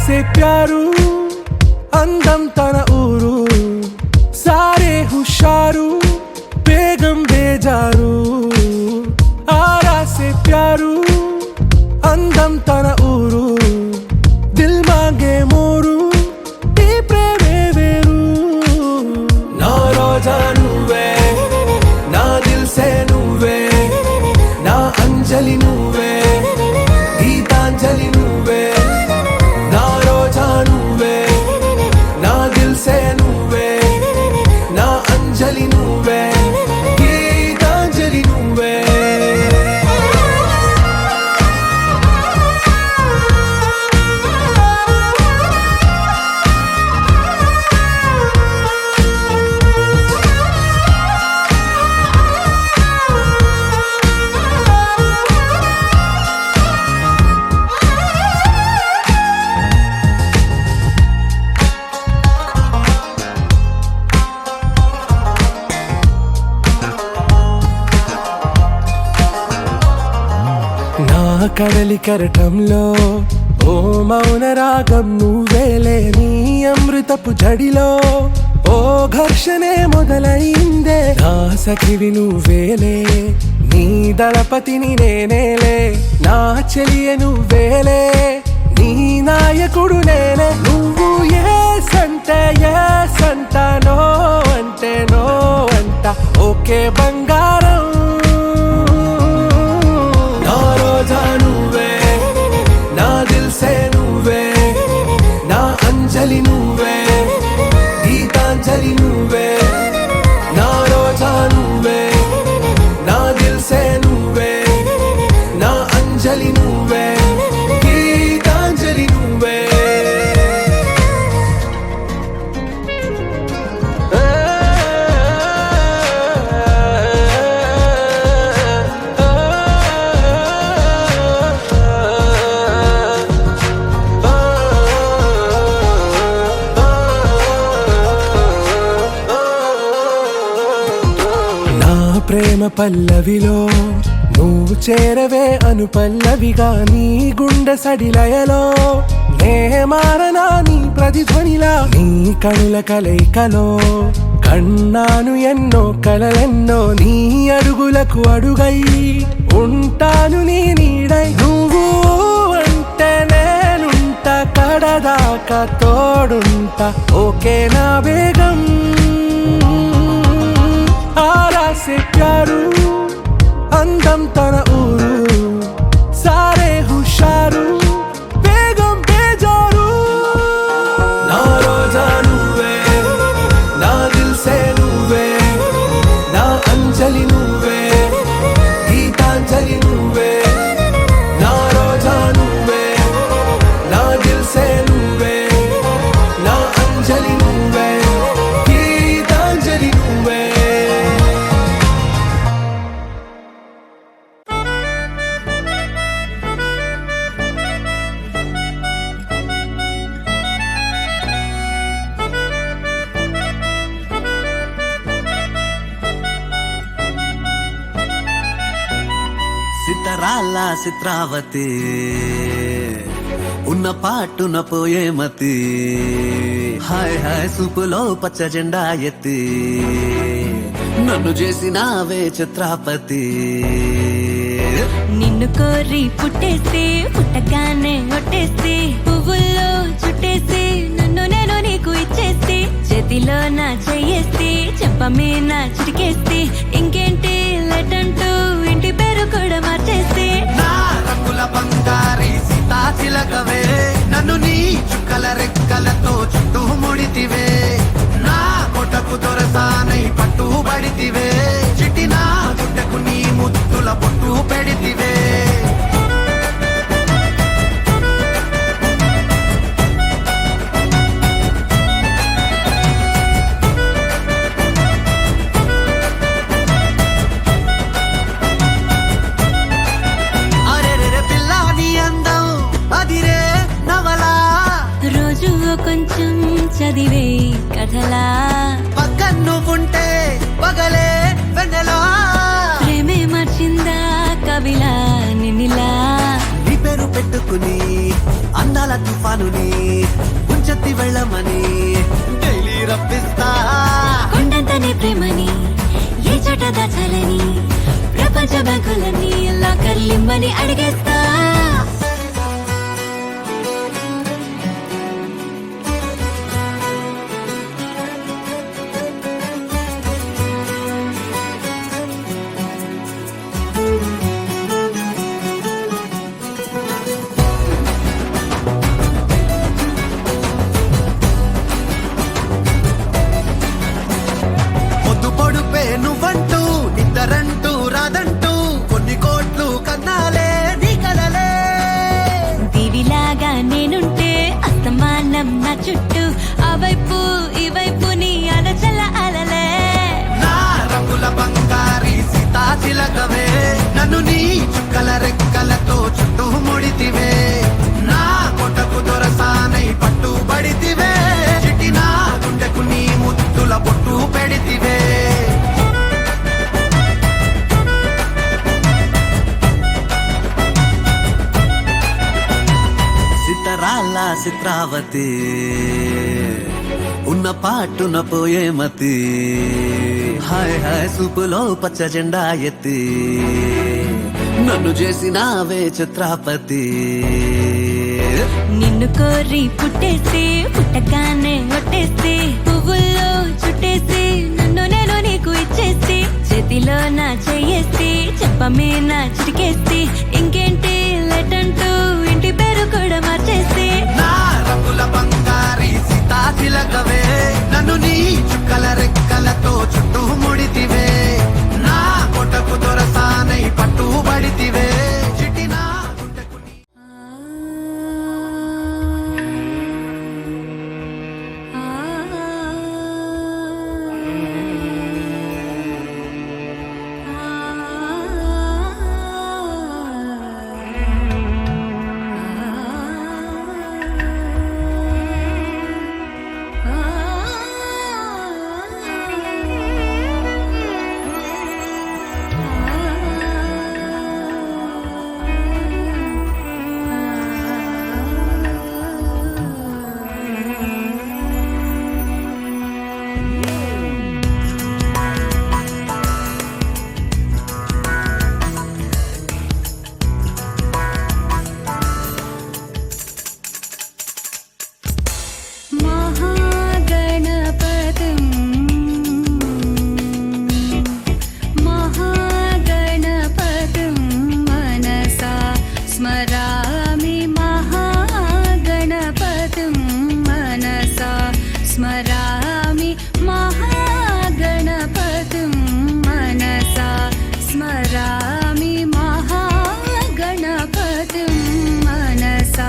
से प्यारू అందం తన ఊరు సారే హుషారు బేగం బేజారు ఆరా సే ప్యారు అందం తన ఊరు దిల్ మాంగే మోరు ఈ ప్రేమే వేరు నా రోజా నువ్వే నా దిల్ సే నువ్వే నా అంజలి నువ్వే గీతాంజలి నువ్వే నా రోజా నువ్వే నా దిల్ సే నువ్వే నా అంజలి నువ్వే గీతాంజలి నువ్వే కడలి కరటంలో ఓ మౌన రాగం నువ్వేలే నీ అమృతపు జడిలో ఓ ఘర్షణే మొదలైందే నా సఖివి నువ్వేలే నీ దళపతిని నేనేలే నా చెలియ నువ్వేలే నీ నాయకుడు నేనే నువ్వు ఏ సంట నో అంటే నో అంట ఓకే బంగారం రోజా నువ్వే నా దిల్ సే నువ్వే నా అంజలి నువ్వే గీతాంజలి నువ్వే నా రోజా నువ్వే నా దిల్ సే నువ్వే నా అంజలి నువ్వే గీతాంజలి నువ్వే ప్రేమ పల్లవిలో నువ్వు చేరవే అను పల్లవిగా నీ గుండె సడిలయలో నే మారనా నీ ప్రతిధ్వనిలా నీ కనుల కలయికలో కన్నాను ఎన్నో కలలెన్నో నీ అడుగులకు అడుగై ఉంటాను నీ నీడై నువ్వు అంటే నేనుంట కడదాకా తోడుంటా ఓకే నా బేగం ఆరా సే ప్యారు అందం తన ఊరు సారే హుషారు బేగం బేజారు నా రోజా నువ్వే నా దిల్ సే నువ్వే నా అంజలి నువ్వే గీతాంజలి నువ్వే నా రోజా నువ్వే నా దిల్ సే నువ్వే నా అంజలి నువ్వే గీతాంజలి నువ్వే సితరాల చిత్రావతి ఉన్న పాటున పోయే మతి హాయ్ హాయ్ సూపులో పచ్చ జెండా ఎత్తి నన్ను చేసినావే చిత్రాపతి నిన్ను కోరి పుట్టేసి పుట్టగానే ఒట్టేసి పువ్వుల్లో చుట్టేసి నన్ను నేను నీకు ఇచ్చేసి చేతిలో నా చెయ్యేసి చెంప మీద చిటికేసి ఇంకేంటి లెటంటూ ఇంటి పేరు కూడా మార్చేసి నా రంగుల బంగారి సీతా చిలకవే నన్ను నీ చుక్కల రెక్కలతో చుట్టూ ముడితివే నా కొట్టకు దొరసానై పట్టు పడితివే చిటి నా గుడ్డకు నీ ముత్తుల పొట్టు పెడితివే కొంచెం చదివే కథలా పక్కన నువ్వుంటే పగలే వెన్నెలా ప్రేమే మార్చిందా కవిలా నిన్నిలా నీ పేరు పెట్టుకుని అందాల తుఫానుని తిరుపతి వెళ్ళమని డైలీ రప్పిస్తా. కొండంతనే ప్రేమని ఏ చోట దాచాలని ప్రపంచ బ్యాంకులన్నీ లాకర్లిమ్మని అడిగేస్తా. పొద్దు పొడుపే నువ్వంటూ నిద్దరంటూ రాదంటూ కొన్ని కోట్లు కన్నాలే నీ కలలే. దీవిలాగా నేనుంటే అస్తమానం నా చుట్టూ ఆ వైపు ఈ వైపు నీ అలచల అలలే. నా రంగుల బంగారి సీతాచిలకవే నన్ను నీ చుక్కల రెక్కలతో చుట్టూ ముడితివే. నా కొటకు దొరసానై పట్టుబడితివే. చిటి నా గుండెకు నీ ముద్దుల పొట్టు పెడితివే. సితరాల చిత్రావతి ఉన్న పాటున పోయే మతి. హాయ్ హాయ్ సూపులో పచ్చ జెండా ఎత్తి నన్ను చేసినావే చిత్రాపతి. నిన్ను కోరి పుట్టేసి పుట్టగానే ఒట్టేసి పువ్వుల్లో చుట్టేసి నన్ను నేను నీకు ఇచ్చేసి చేతిలో నా చెయ్యేసి చెప్ప మీద చిటికేసి ఇంకేంటి లెటంటూ ఇంటి పేరు కూడా మార్చేసి. నా రంగుల బంగారి సీతాచిలకవే నన్ను నీ చుక్కల రెక్కలతో చుట్టూ ముడితివే. నా కొటకు దొరసానై పట్టుబడితివే. చిటి నా గుండెకు నీ స్మరామి మహాగణపతిం మనసా స్మరామి మహాగణపతిం మనసా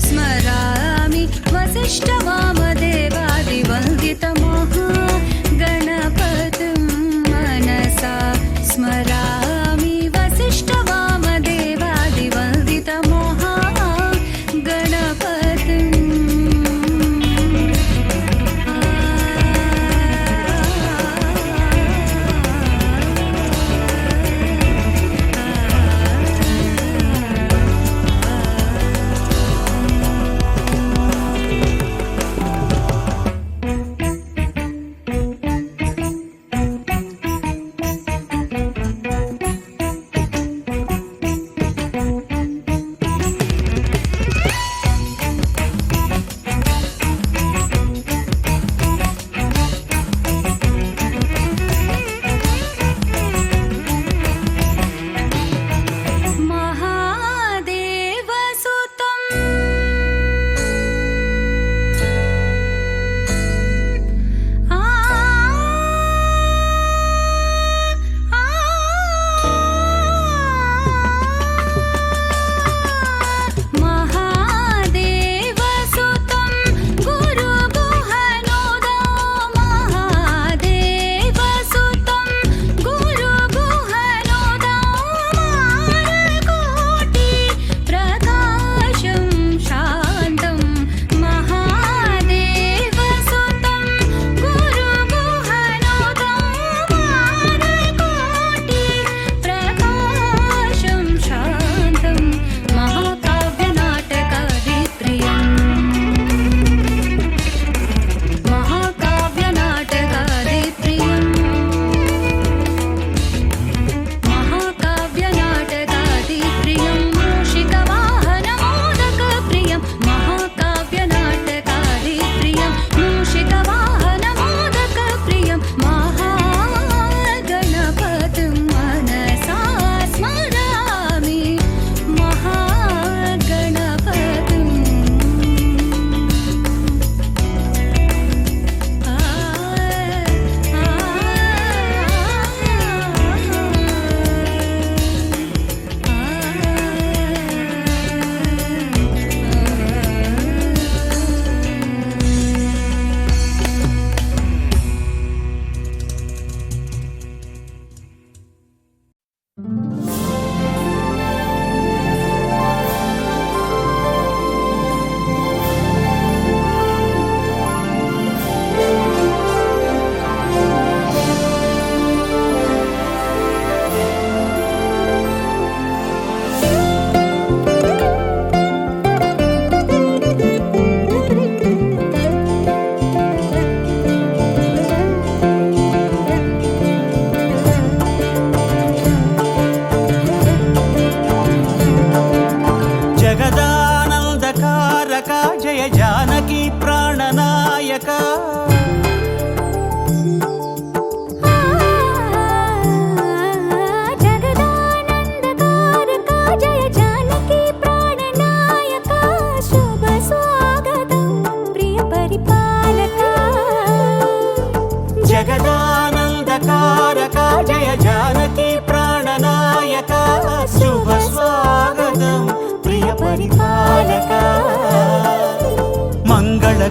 స్మరామి వసిష్ఠవామదేవాది వందిత మహాగణపతిం మనసా స్మరామి వసిష్ఠవామదేవాది వందిత మహాగణపతిం.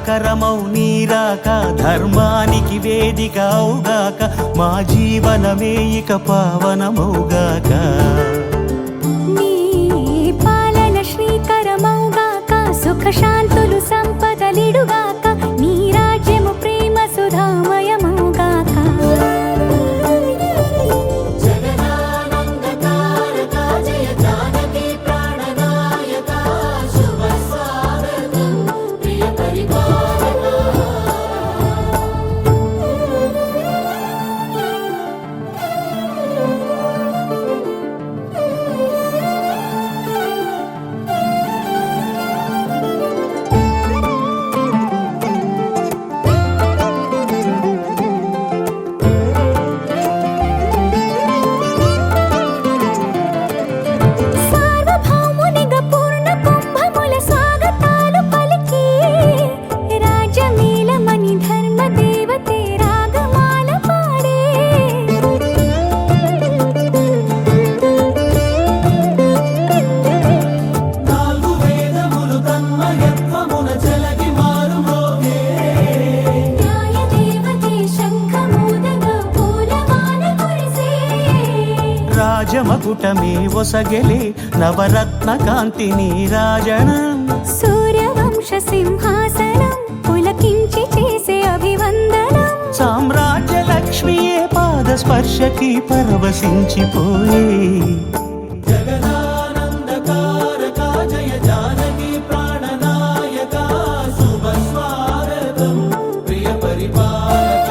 మంగళకరమౌ నీరాక ధర్మానికి వేదిక అవుగాక మా జీవనమే ఇక పావనమౌగాక నీ పాలన శ్రీకరమౌగాక సుఖ శాంతులు సంపదలిడుగాక నీ రాజ్యము ప్రేమ సుధామయమౌగాక రాజమకుటమే ఒసగెలే నవరత్న కాంతి నీరాజనం సూర్యవంశ సింహాసనం పులకించి చేసే అభివందనం సామ్రాజ్య లక్ష్మియే పాద స్పర్శకి పరవశించిపోయే జగదానందకారక జయ జానకి ప్రాణనాయక శుభ స్వాగతం ప్రియ పరిపాలక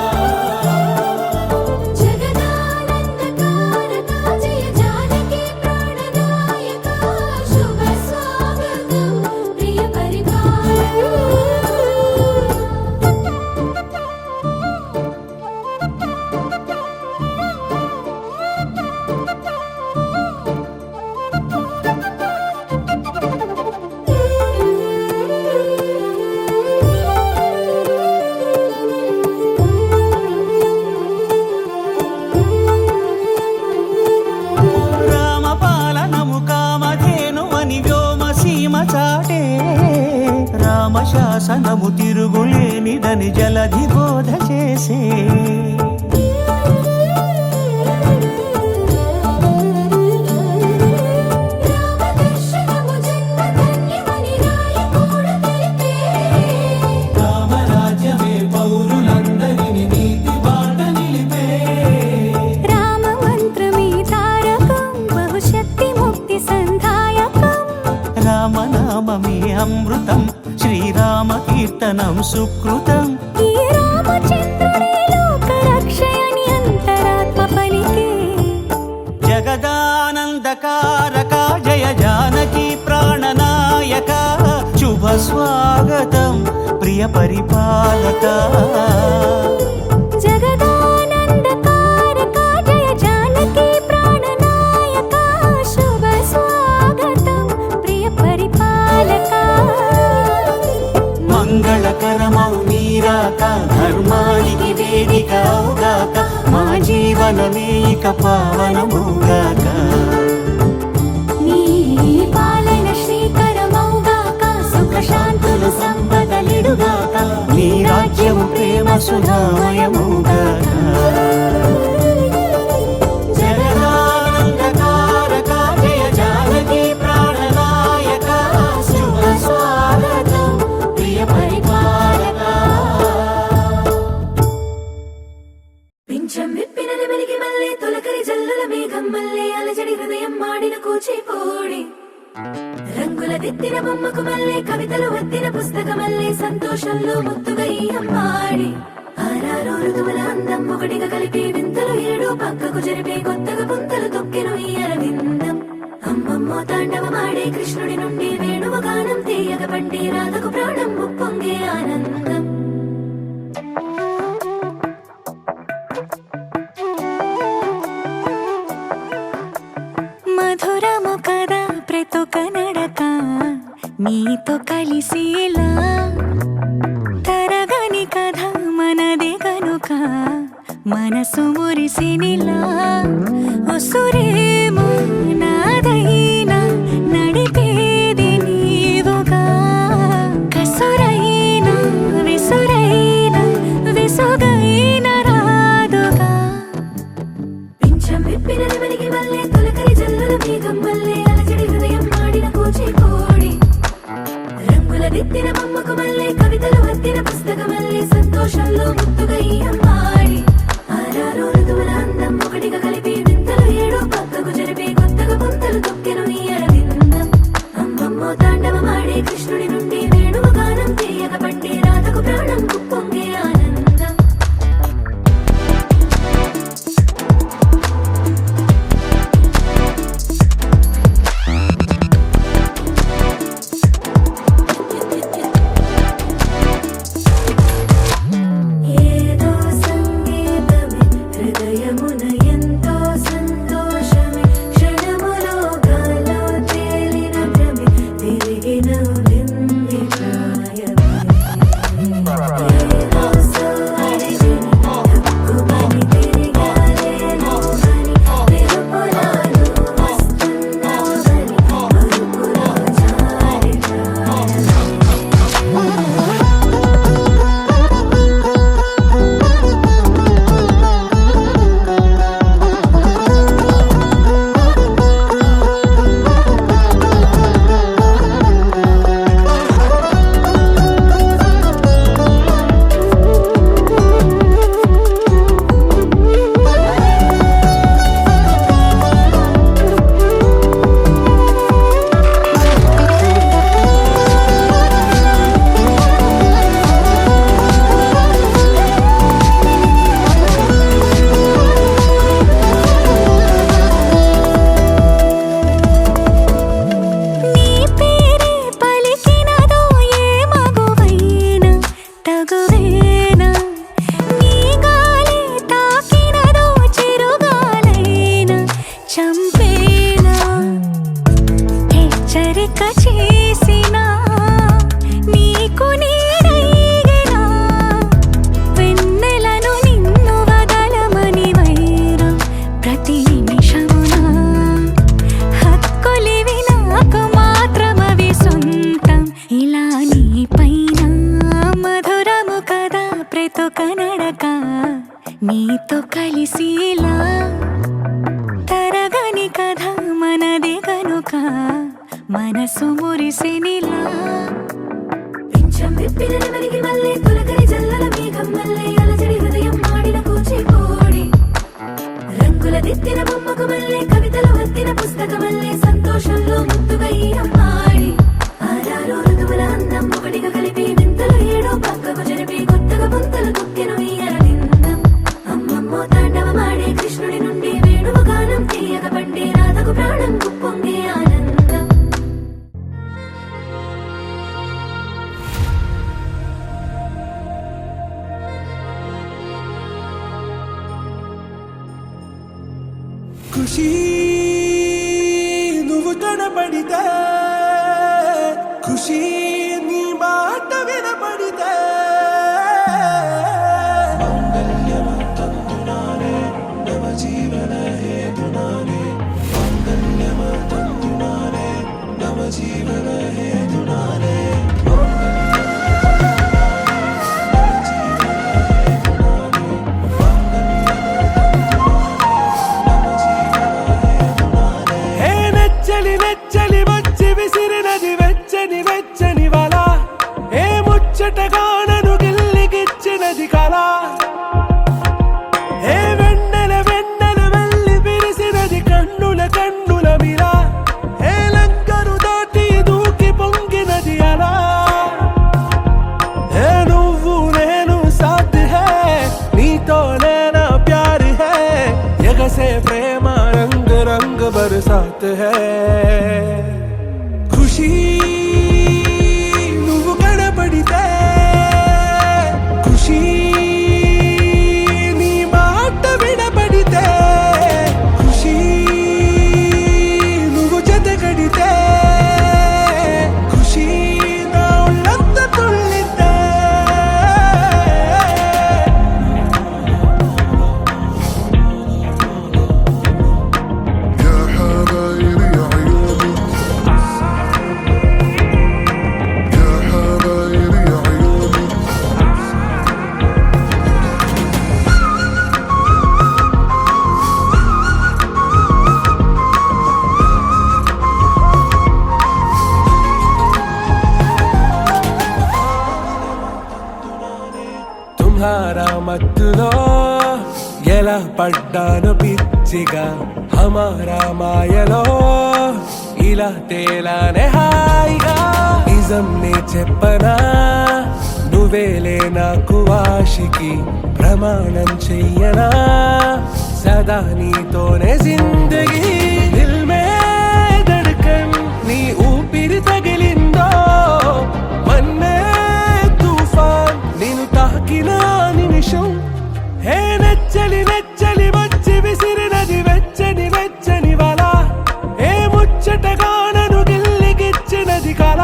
శాసనము తిరుగులేనిదని జలధి బోధ చేసే రామరాజ్యమే పౌరులందరిని నీతి బాట నిలిపే రామ మంత్రమే తారకం బహుశక్తి ముక్తి సంధాయకం రామనామమే అమృతం శ్రీరామ కీర్తనం సుకృతం ఈ రామచంద్రుడే లోక రక్షయని అంతరాత్మ పలికే జగదానందకారక జయ జానకి ప్రాణనాయక శుభ స్వాగతం ప్రియ పరిపాలక జగదానందకారక జయ జానకి ప్రాణనాయక శుభ స్వాగతం ప్రియ పరిపాలక మంగళకరమౌ నీరాక ధర్మానికి వేదిక అవుగాక మా జీవనమే ఇక పావనమౌగాక నీ పాలన శ్రీకరమౌగాక సుఖ శాంతులు సంపదలిడుగాక నీ రాజ్యము ప్రేమ సుధామయమౌగాక జగదానందకారక జయ జానకి ప్రాణనాయక శుభ స్వాగతం ప్రియ పరిపాలక పింఛం విప్పినది వెలిగి మల్లె తొలకరి జల్లుల మేఘం మల్లె అలజడి హృదయం మాడిన కూచిపోడి రంగుల దిద్దిన బొమ్మకు మల్లె కవితలు వద్దిన పుస్తకమల్లె సంతోషంలో ముద్దుగా ఈ అమ్మాడి ఆరారు ఋతువుల అందం ఒకటిగా కలిపి వింతలు ఏడు పక్కకు జరిపే కొత్తగా పుంతలు తొక్కెను ఈ అరవిందం అమ్మమ్మో తాండవమాడే కృష్ణుడి నుండి వేణువ గానం తీయగ పండి రాధకు ప్రాణం ఉప్పొంగే ఆనందం మధురము కదా ప్రతొక నడక నీతో కలిసేలా తరగని కథ మనదే కనుక మనసు మురిసినిలా ఉసురేమో నాదైనా నడిపేది నీవుగా కసురైనా మేఘం మల్లె అలజడి హృదయం ఆడిన కూచిపూడి రంగుల దిద్దిన బొమ్మకు మల్లె కవితలు వద్దిన పుస్తకమల్లె సంతోషంలో ముద్దుగా ఈ అమ్మాడి ఆరారు ఋతువుల అందం ఒకటిగా కలిపి వింతలు ఏడు పక్కకు జరిపి కొత్తగా పుంతలు తొక్కెను ఈ అరవిందం అమ్మమ్మో తాండవమాడే కృష్ణుడి నుండి వేణువు గానం తీయక పండి రాధకు ప్రాణం పొంగే ఆనందం ఏదో సంగీతమే హృదయమున ఎంతో సంతోషమే క్షణములో గాలో తేలిన భ్రమే తిరిగి నవ్వింది ప్రాయమే ఏదో సోవడి విని హక్కుమని తిరిగాలేను అని వెలుపులాను వస్తున్నావని మరుపులో జారి ప్రాయమే నీ పేరే పలికినదో ఏ మగువైనా తగువేనా నీ గాలి తాకినదో చిరుగాలైనా చంపేనా హెచ్చరిక చేసినా నీకు నీడైనా వెన్నెలను నిన్ను వదలమని వైరా ప్రతి నిమిషమునా హక్కులివి నాకు మాత్రమవి సొంతం ఇలా నీ పైన మధురము కదా ప్రతొక నడక నీతో కలిసి ఇలా తరగని కథ మనది కనుక మనసు మురిసినిలా పింఛం విప్పిన నెమలికి మల్లె తొలకరి జల్లల మేఘం మల్లె అలజడి హృదయం ఆడిన కూచిపూడి రంగుల దిద్దిన బొమ్మకు మల్లె కవితలు వద్దిన పుస్తకమల్లె సంతోషంలో ముద్దుగా ఈ అమ్మాడి ఆరారు ఋతువుల అందం ఒకటిగా కలిపి వింతలు ఏడు పక్కకు జరిపి కొత్తగా పుంతలు తొక్కెను ఈ అరవిందం అమ్మమ్మో తాండవమాడే కృష్ణుడి నుండి వేణువు గానం తీయక పండి రాధకు ప్రాణం పొంగే ఆనందం ఖుషి నువ్వు కనబడితే ఖుషి నీ మాట వినపడితే మంగళ్యమంతందునానే నవ జీవన హేతునానే మంగళ్యమంతందునానే నవ జీవన హేతునానే హే నెచ్చలి నెచ్చలి వచ్చి విసిరినది వెచ్చని వెచ్చని వల ఏ ముచ్చటగా నన్ను గిల్లిగిచ్చినది కళ ఏ వెన్నెల వెన్నెల వెళ్ళి విరిసినది కన్నుల కన్నుల మిల ఏ లంకను దాటి దూకి పొంగినది అలా ఏ నువ్వు నేను సాథ్ హే నీతోనే నా ప్యార్ హే ఎగసే ప్రేమ రంగ్ రంగ్ బరసాత్ హే ఖుషి నువ్వు కనబడితే ఖుషి నీ మాట వినపడితే ఖుషి నువ్వు జతగడితే ఖుషి నా ఒళ్ళంత తుళ్ళితే يا حبايبي عيوني పడ్డాను పిచ్చిగా హమారా మాయలో ఇలా తేలానే హాయిగా నిజం నే చెప్పనా నువ్వేలే నాకు ఆశికి ప్రమాణం చెయ్యనా సదా నీతోనే జిందగీ దిల్ మే ధడ్కన్ నీ ఊపిరి తగిలిందో మన్నే తుఫాన్ నేను తాకిన నిమిషం హే నెచ్చలి నెచ్చలి వచ్చి విసిరినది వెచ్చని వెచ్చని వల ఏ ముచ్చటగా నన్ను గిల్లిగిచ్చినది కళ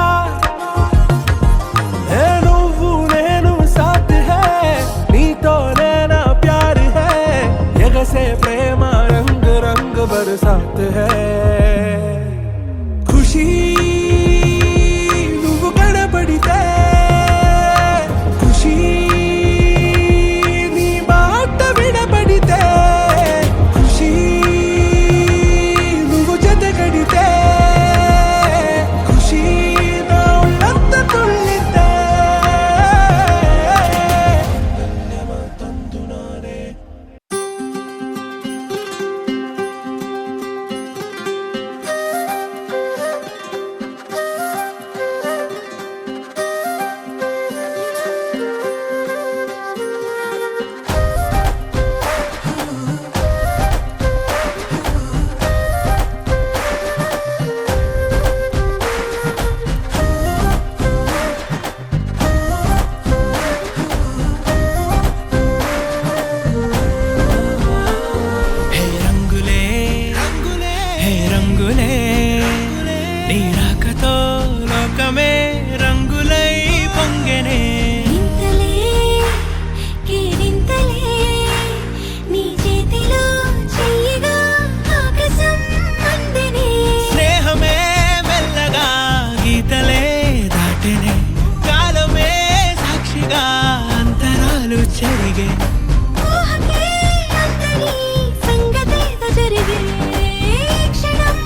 ఏ నువ్వు నేను సాథ్ హై నీతోనే నా ప్యార్ హై ఎగసే ప్రేమ రంగ్ రంగ్ బరసాత్ హై ఖుషీ నువ్వు కనబడితే ఖుషీ నీ మాట వినబడితే ఖుషీ నువ్వు జత కడితే ఖుషీ నా ఉళ్ళంత తుళ్ళితే తందునానే హే రంగులే రంగులే హే రంగులే నీ రాకతో లోకమే రంగులై పొంగెనే ఇంతలే కేరింతలే నీ చేతిలో చెయ్యగా ఆకాశం అందనే స్నేహమే మెల్లగా గీతలే దాటెనే కాలమే సాక్షిగా అంతరాలు చెరిగే ఊహకే అందని సంగతేదో జరిగే క్షణం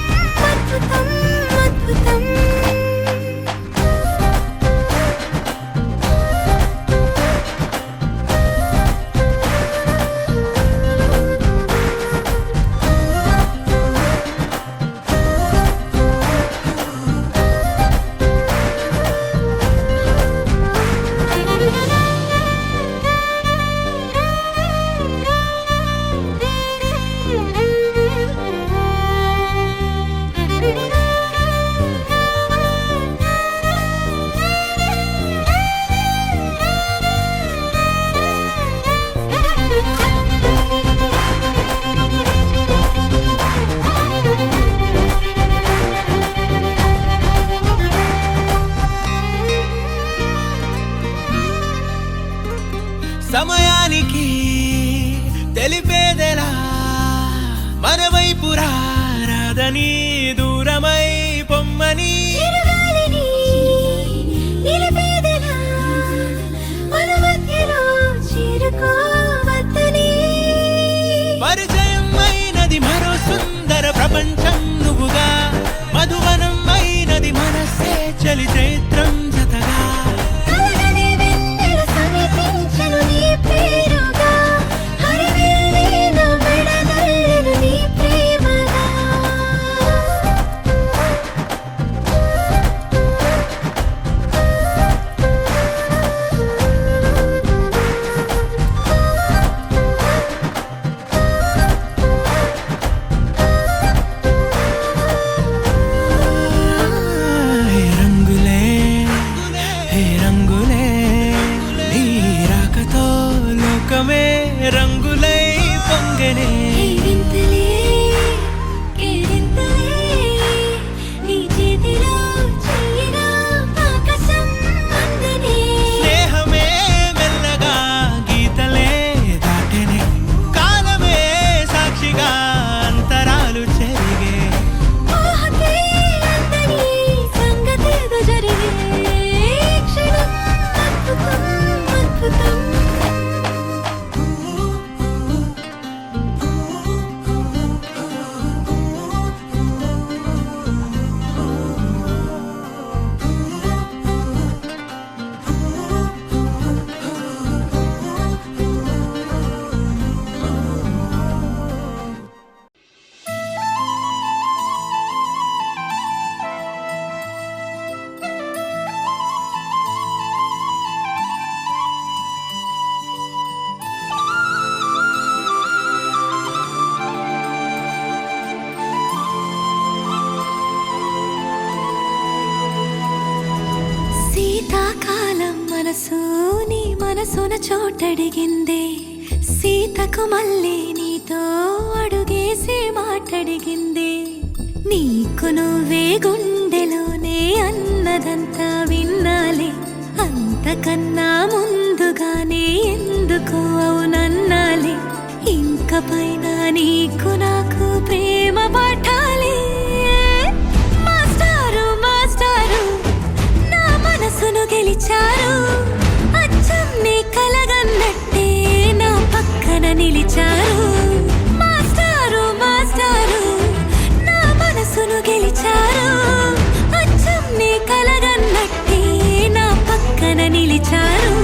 అద్భుతం అద్భుతం సమయానికి తెలిపేదెలా మన వైపు రాదని దూరమై పొమ్మని చిరుగాలిని నిలిపేదెలా మన మధ్యలో చేరుకోవద్దని పరిచయం అయినది మరో సుందర ప్రపంచం నువ్వుగా మధువనం అయినది మనసే చలి చైత్రం జతగా కలగని వెన్నెల సమీపించెను నీ పేరుగా హరివెల్లి నా మెడదల్లెను నీ ప్రేమగా మనసు నీ మనసున చోటడిగిందే సీతకు మళ్ళీ నీతో అడుగేసి మాటడిగిందే నీకు నువ్వే గుండెలోనే అన్నదంతా విన్నాలే అంతకన్నా ముందుగానే ఎందుకు అవునన్నాలే ఇంక పైన నీకు నాకు ప్రేమ పాఠాలే మాస్టారు మాస్టారు నా మనసును గెలిచారు అచ్చం నీ కలగన్నట్టే నా పక్కన నిలిచారు మాస్టారు మాస్టారు నా మనసును గెలిచారు అచ్చం నీ కలగన్నట్టే నా పక్కన నిలిచారు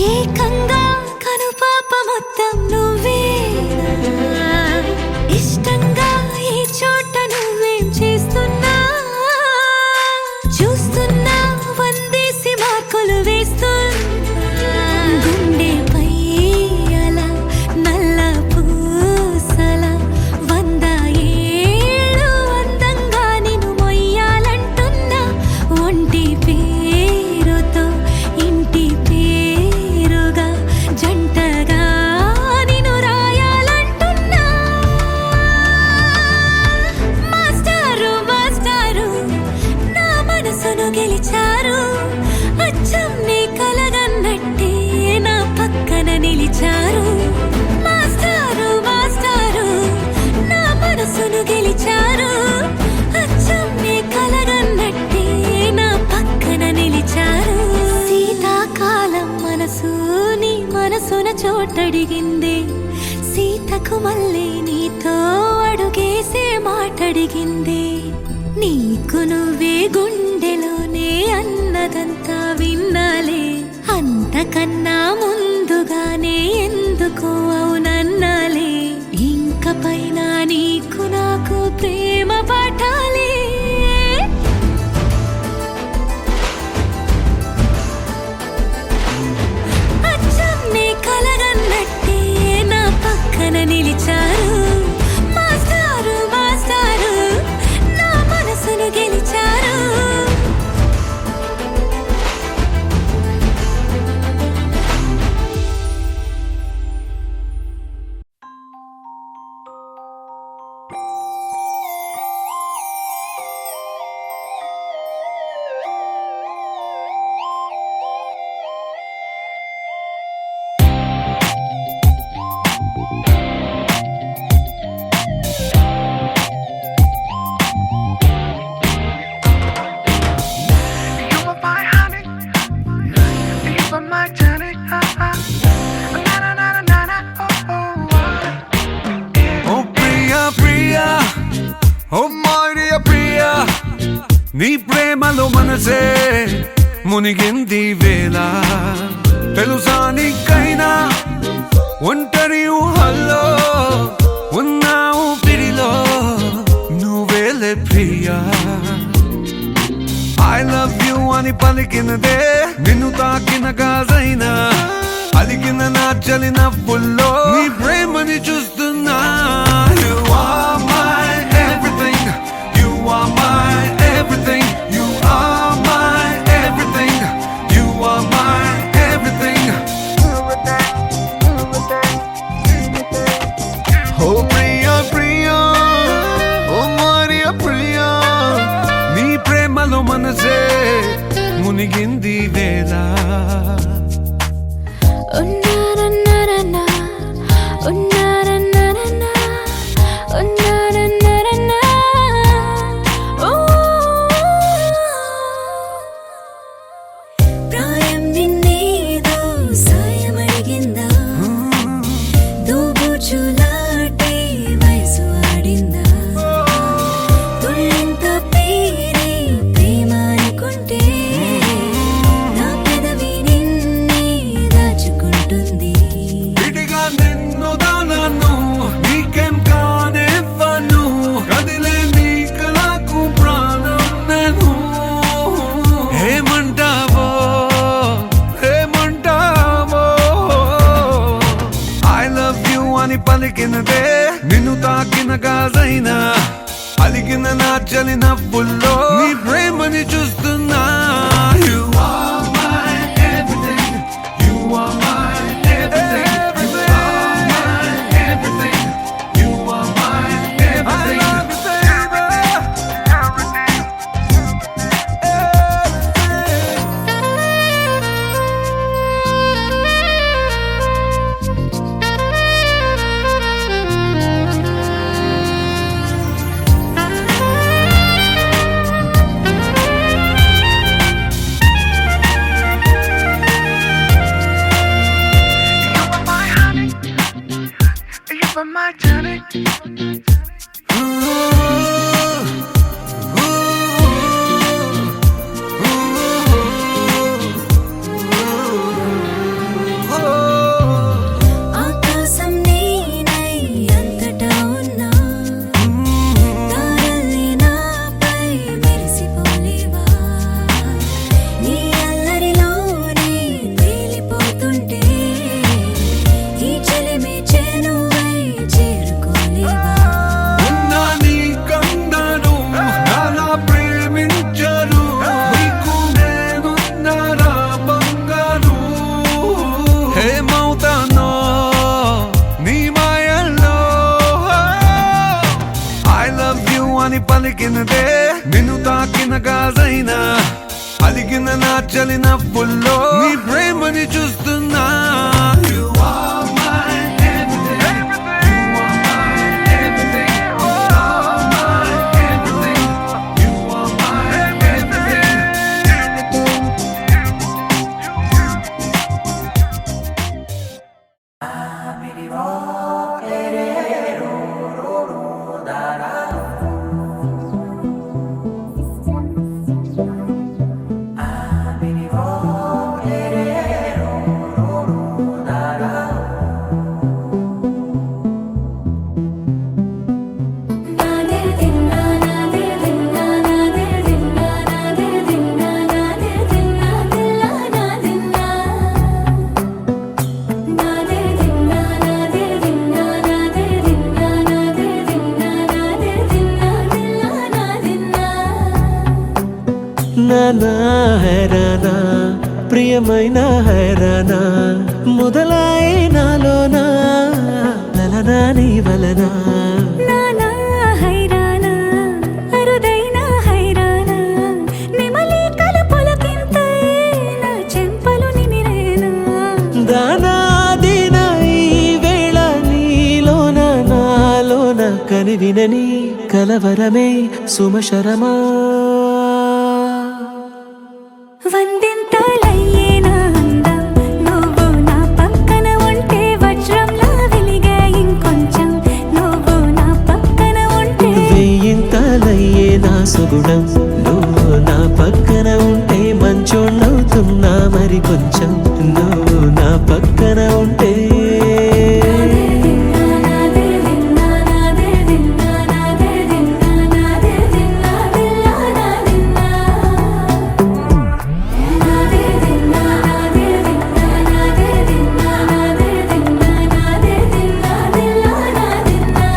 ఏకంగా కనుపాప మొత్తం నువ్వేనా ఇష్టంగా ఈ చోట నువ్వేం చేస్తున్నా చూస్తున్నా వందేసి మార్కులు వేస్తున్నా గుండెపై అలా నల్ల పూసల 100 ఏళ్ళు అందంగా నిన్ను మొయ్యాలంటున్నా ఒంటి పేరుతో ఇంటి పేరుగా జంటగా నిన్ను రాయాలంటున్నా మాస్టారు మాస్టారు నా మనసును గెలిచారు అచ్చం నీ కలగన్నట్టే నా పక్కన నిలిచారు మాస్టారు మాస్టారు నా మనసును గెలిచారు అచ్చం నీ కలగన్నట్టే నా పక్కన నిలిచారు శీతాకాలం మనసు నీ మనసున చోటడిగింది సీతకు మళ్ళీ నీతో అడుగేసే మాటడిగింది నీకు నువ్వే గుండెలోనే అన్నదంతా విన్నాలే అంతకన్నా ముందుగానే ఎందుకు అవునన్నాలే ఇంక పైన నీకు నాకు ప్రేమ పాఠాలే అచ్చం నీ కలగన్నట్టే నా పక్కన నిలిచారు మాస్టారు మాస్టారు నా మనసును గెలిచారు నీ ప్రేమలో మనసే మునిగింది వేళ తెలుసా నీకైనా ఒంటరి ఊహల్లో ఉన్నావు పిడిలో నువ్వేలే ప్రియా ఐ లవ్ యు అని పలికినదే నిన్ను తాకిన గాజైనా అలిగిన నా చలి నవ్వుల్లో నీ ప్రేమని చూస్తున్నా You are my everything You are my everything You are my everything You are my everything Oh Priya Priya Oh Maria Priya నీ ప్రేమలో మనసే మునిగింది వేళ ఉన్నారన్నా ఉన్నారన్నా నగలైనా అలిగిన నా చలి నవ్వుల్లో నీ ప్రేమని చూస్తున్నా. You are my everything. You are my everything. You are my everything. You are my everything. I love you, baby. ఆకాశం నేనై అంతటా ఉన్నా తారల్ని నాపై మెరిసిపోలేవా నీ అల్లరిలోనే తేలిపోతుంటే ఈ చెలిమి చేనువై చేరుకోలేవా ఉన్నా నీ కన్నాను నాలా ప్రేమించరు నీకు నేనున్నారా బంగారు హేమవుతానో నీ మాయల్లో ఐ లవ్ యు అని పలికినదే నిన్ను తాకిన గాజైనా అలిగిన నా చలి నవ్వుల్లో నీ ప్రేమని చూస్తున్నా. You are my everything. You are my everything. You are my everything. You are my everything. నాదే దిన్నా నాదే దిన్నా నాదే దిన్నా నాదే దిన్నా నాదే దిన్నా దిల్లా నాదిన్నా నాదే దిన్నా నాదే దిన్నా నాదే దిన్నా నాదే దిన్నా నాదే దిన్నా దిల్లా నాదిన్నా నానా హైరానా ప్రియమైన హైరానా మొదలై నాలోనా లలనా నీ వలనా నానా హైరానా అరుదైన హైరానా నిమలి కలుపులకింతై నా చెంపలు నిమిరేనా దానాదిన ఈ వేళ నీలోన నాలోన కనివినని కలవరమే సుమశరమా వందింతలయ్యేనా అందం నువ్వు నా పక్కన ఉంటే వజ్రంలా వెలిగే ఇంకొంచెం నువ్వు నా పక్కన ఉంటే వెయ్యింతలయ్యే నా సుగుణం నువ్వు నా పక్కన ఉంటే మంచోళ్ళవుతున్నా మరి కొంచెం నువ్వు నా పక్కన ఉంటే నాదే దిన్నా నాదే దిన్నా నాదే దిన్నా నాదే దిన్నా దిల్లా నాదిన్నా నాదే దిన్నా నాదే దిన్నా నాదే దిన్నా నాదే దిన్నా నాదే దిన్నా దిల్లా నాదిన్నా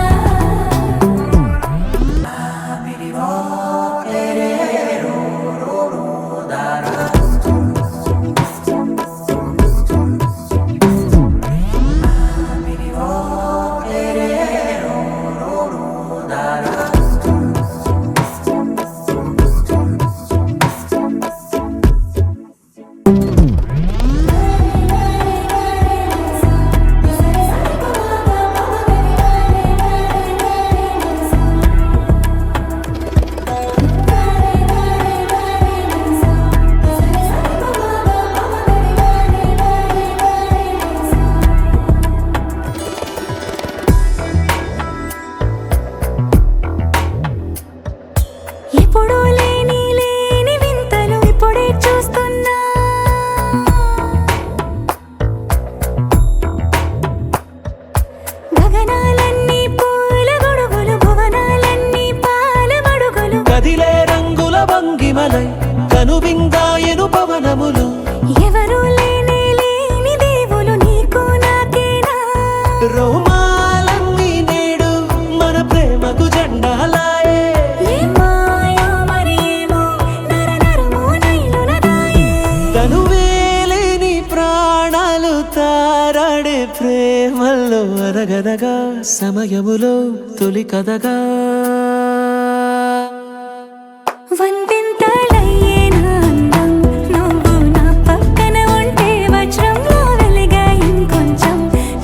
సమయములో తొలి కథగా వందెంతలయ్యే నా అందం నువ్వు నా పక్కన ఉంటే వజ్రంలో వెలిగా ఇంకొంచెం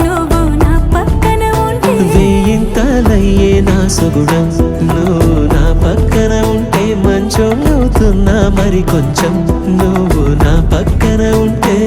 నువ్వు నా పక్కన ఉంటే వేయింతలయ్యే నా సుగుణం నువ్వు నా పక్కన ఉంటే మంచోళ్ళవుతున్నా మరి కొంచెం నువ్వు నా పక్కన ఉంటే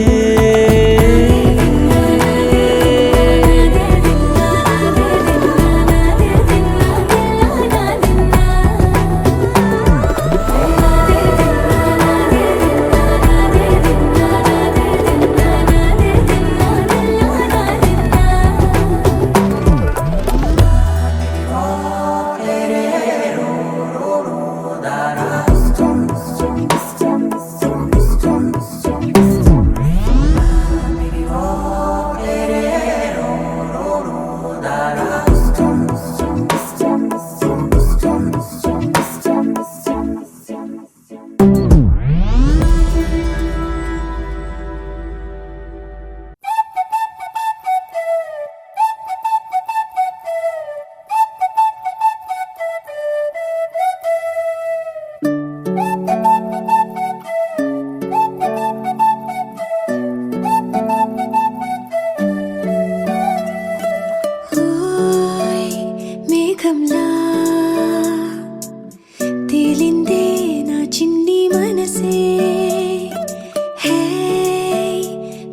ఓయ్ మేఘంలా తేలిందే నా చిన్ని మనసే హే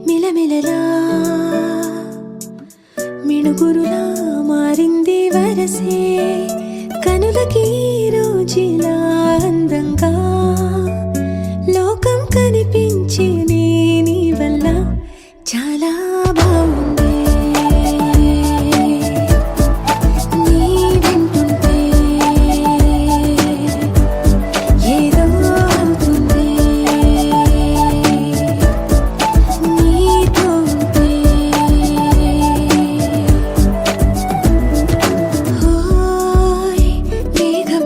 మిలమిలలా మిణుగురులా మారింది వరసే కనులకి రోజులా అందంగా లోకం కనిపించే నీ వల్ల చాలా బాగుంది నీ వింటుంటే ఏదో అవుతుంది నీతో ఉంటే ఓయ్ మేఘం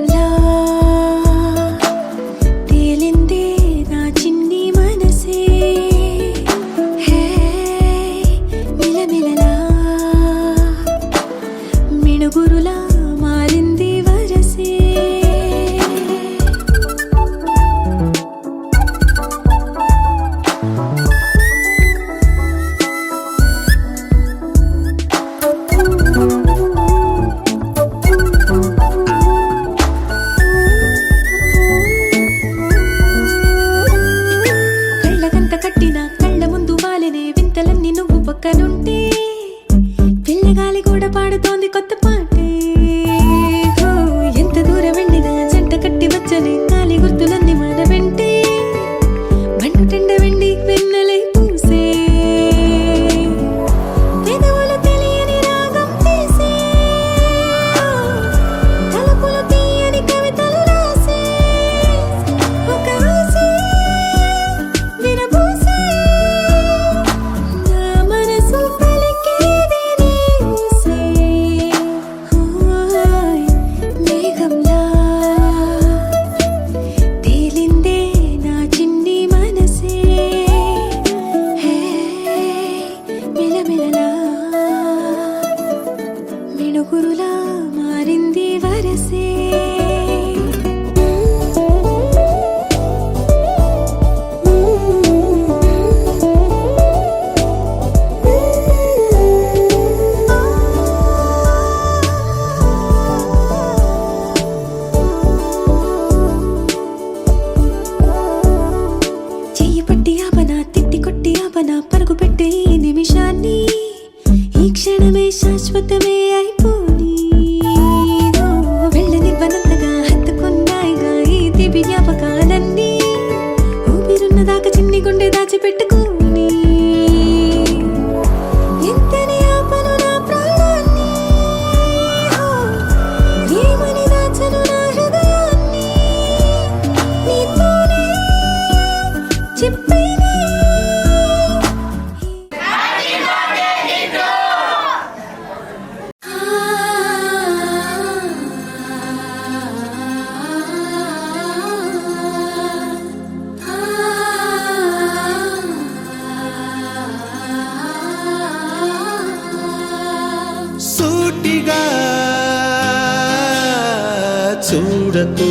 చూడకు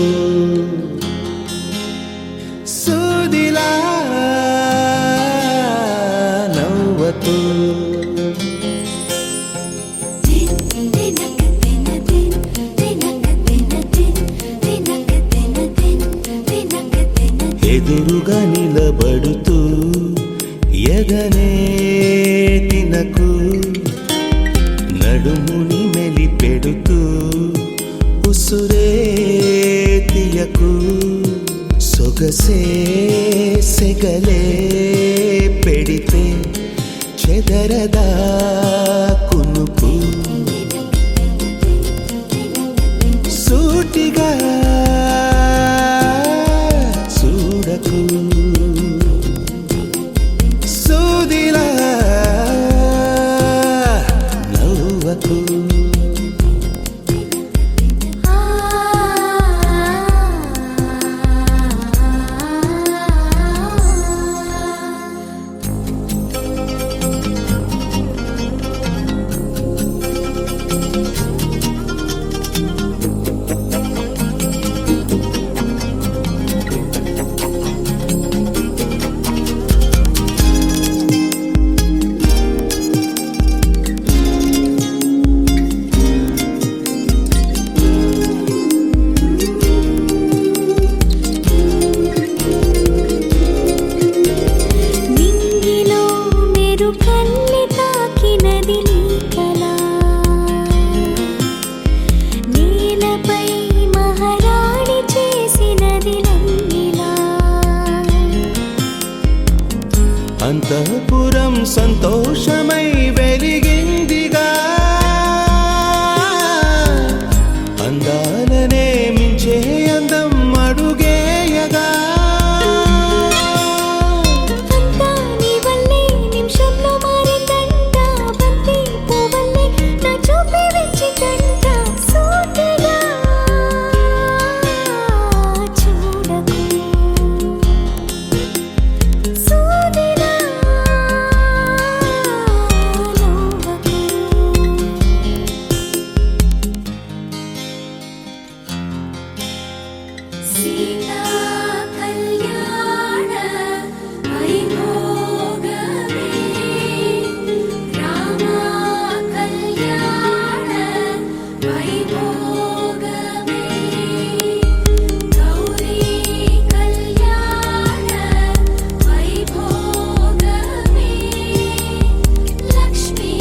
సూదిలా నవ్వకు ఎదురుగా నిలబడుతూ ఎగనే తినకు నడుముని మెలిపెడుతూ ఉసురే తీయకు సొగసే సెగలే పెడితే చెదరదా కునుకు సూటిగా చూడకు సూదిలా నవ్వకు నింగిలో మెరు కళ్ళి తాకినది నీ కళ నీలపై మహారాణి చేసినది నన్నిలా అంతఃపురం సంతోషమై వెలిగిందిగా అందాలనే మించే అందం అడుగేయగా అంతా నీ వల్లే నిమిషంలో మారిందంట బంతి పువ్వల్లే నా చూపే వెచ్చిదంట సూటిగా చూడకు సూదిలా నవ్వకు సీతా కళ్యాణ వైభోగమే రామ కళ్యాణ వైభోగమే గౌరీ కళ్యాణ వైభోగమే లక్ష్మీ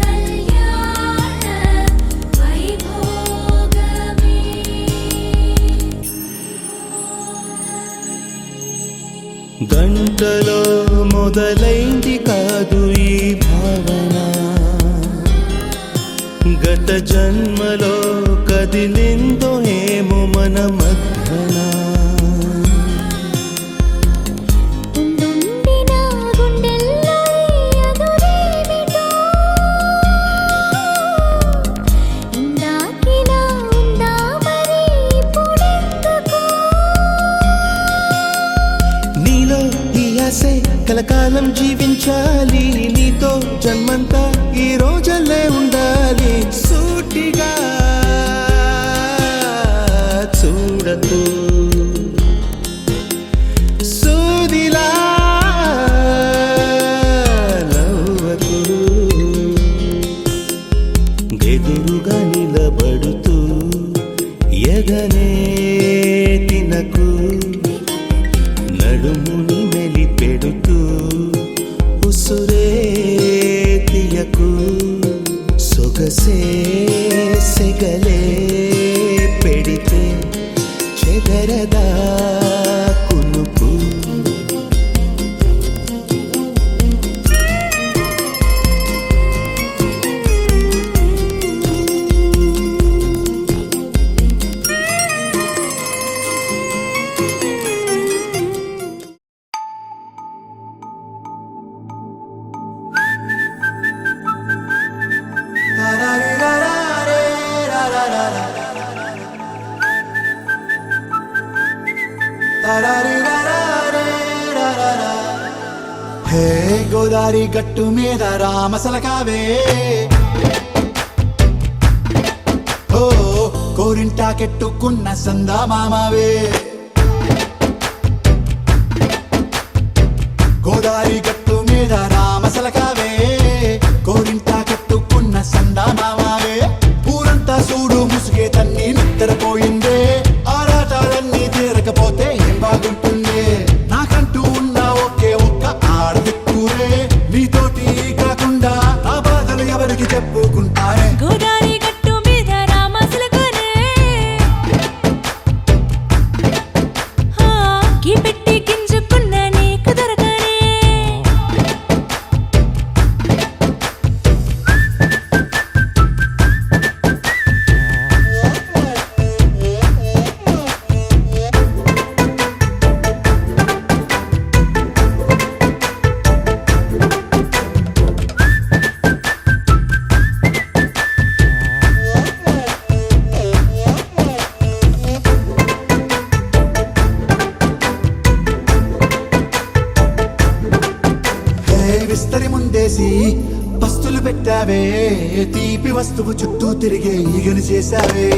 కళ్యాణ వైభోగమే గంటలో మొదలైంది కాదు ఈ భావన గత జన్మలో కదిలిందో ఏమో మన మధ్యన ఉండుండి నా గుండెల్లో ఈ అదురేమిటో ఇందాకిలా ఉందా మరి ఇప్పుడెందుకు నీలో ఈ ఆశే కలకాలం జీవించాలి నీతో జన్మంతా ఈ రోజులే ఉండాలి సూటిగా చూడకు సూదిలా నవ్వకు ఎదురుగా నిలబడుతూ ఎగనే తినకు నడుముని మెలిపెడుతూ ఉసురే తీయకు సొగసే సెగలే పెడితే చెదరదా కునుకు హే గోదారి గట్టు మీద రామసలకావే ఓ కోరింటాకెట్టుకున్న సందా మామవే గోదారి గట్టు మీద రామసలకావే కోరింటాకెట్టుకున్న సందా మామవే ఊరంతా చూడు ముసుగే తన్ని నిద్రపోయిందే ఆరాటాలన్నీ తీరకపోతే ఏం బాగుంటుందే నాకంటూ ఉన్న ఒకే ఒక్క ఆడదిక్కురే నీతోటి కాకుండా ఆ బాధలు ఎవరికి చెప్పుకుంటారే గోదారి గట్టు మీద రామసులకునే కీ పెట్టి గింజుకున్న నీకు దొరకనే విస్తరి ముందేసి పస్తులు పెట్టావే తీపి వస్తువు చుట్టూ తిరిగే ఈగను చేశావే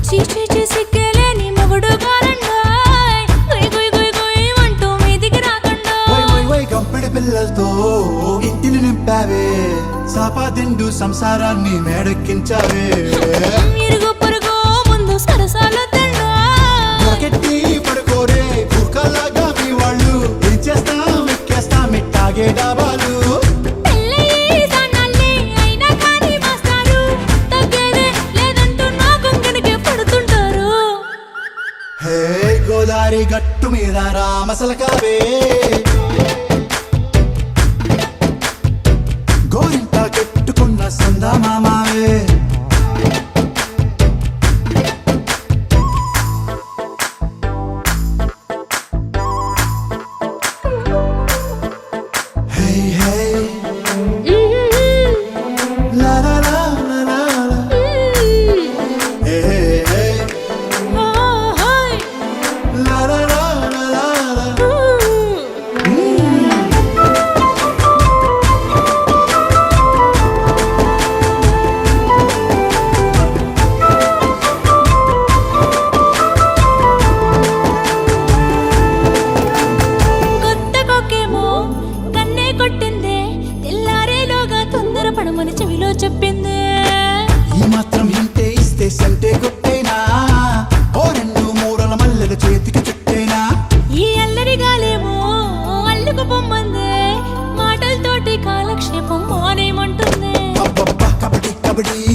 చీచి సిగ్గలేని మొగుడు కారండాయ్ గుయ్ గుయ్ గుయ్ గుయ్ అంటూ మీదికి రాకుండా వై వై వై గంపెడి పిల్లలతో ఇంటిని నింపావే సాపాదిండు సంసారాన్ని మేడెక్కించావే ఇరుగు పొరుగు ముందు సరసాలు తండా ఒకటి పడుకోరే కుక్కలాగా మీ వాళ్ళు ఏం చేస్తాం ఎక్కేస్తాం ఎట్టాగే డాబాలు పెళ్ళయి సన్నాల్ని అయినా కానీ మాస్తారు తగ్గేదే లేదంటూ నా కొంగనికే పడుతుంటారు హే గోదారి గట్టు మీద రామసలకావే గోరింట కెట్టుకున్న సందా మామావే హే హే లా లా లా లా లా లా. హే హే ఓహోయ్ లా లా లా లా లా లా. కొత్త కొక్కేమో కన్నే కొట్టిందే తెల్లారేలోగా తొందర పడమని చెవిలో చెప్పిందే ఈ మాత్రం ఇంటే ఇస్తే సంటే కొట్టేనా ఓ రెండు మూరల మల్లెల చేతికి చుట్టేనా ఈ అల్లరి గాలేమో అల్లుకు పొమ్మందే మాటలతోటి కాలక్షేపం మానేమంటుంది అబ్బబ్బా కబడ్డీ కబడ్డీ